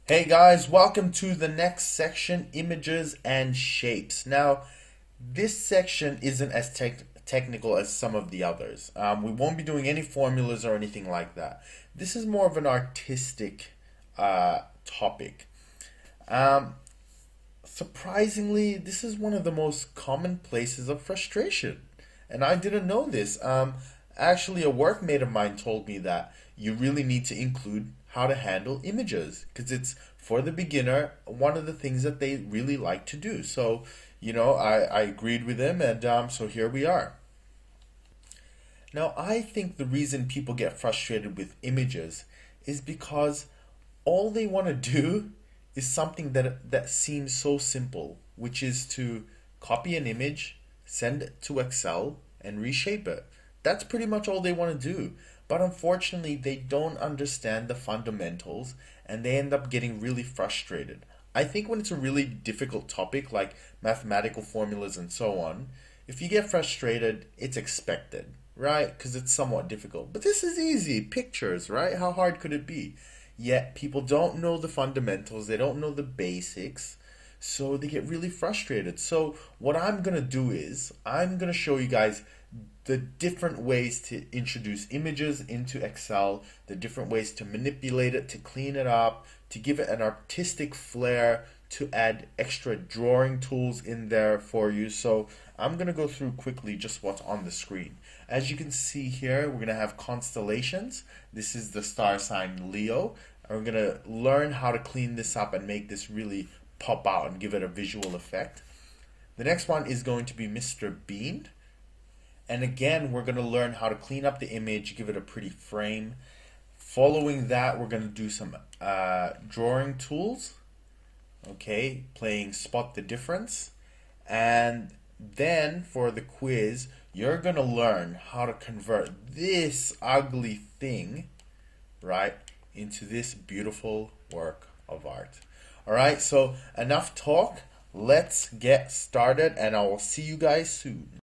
Hey guys, welcome to the next section, images and shapes. Now, this section isn't as technical as some of the others. We won't be doing any formulas or anything like that. This is more of an artistic topic. Um, Surprisingly, this is one of the most common places of frustration. And I didn't know this. Actually, a workmate of mine told me that you really need to include how to handle images because it's for the beginner one of the things that they really like to do. So, I agreed with him, and so here we are. Now, I think the reason people get frustrated with images is because all they want to do is something that seems so simple, which is to copy an image, send it to Excel, and reshape it. That's pretty much all they want to do. But unfortunately, they don't understand the fundamentals and they end up getting really frustrated. I think when it's a really difficult topic like mathematical formulas and so on, if you get frustrated, it's expected, right? Because it's somewhat difficult. But this is easy. Pictures, right? How hard could it be? Yet people don't know the fundamentals, they don't know the basics, so they get really frustrated. So what I'm going to do is I'm going to show you guys the different ways to introduce images into Excel, the different ways to manipulate it, to clean it up, to give it an artistic flair, to add extra drawing tools in there for you. So I'm going to go through quickly just what's on the screen. As you can see here, we're going to have constellations. This is the star sign Leo. And we're going to learn how to clean this up and make this really pop out and give it a visual effect. The next one is going to be Mr. Bean. And again, we're going to learn how to clean up the image, give it a pretty frame. Following that, we're going to do some drawing tools. Okay, playing Spot the Difference. And then for the quiz, you're going to learn how to convert this ugly thing, right, into this beautiful work of art. All right, so enough talk. Let's get started, and I will see you guys soon.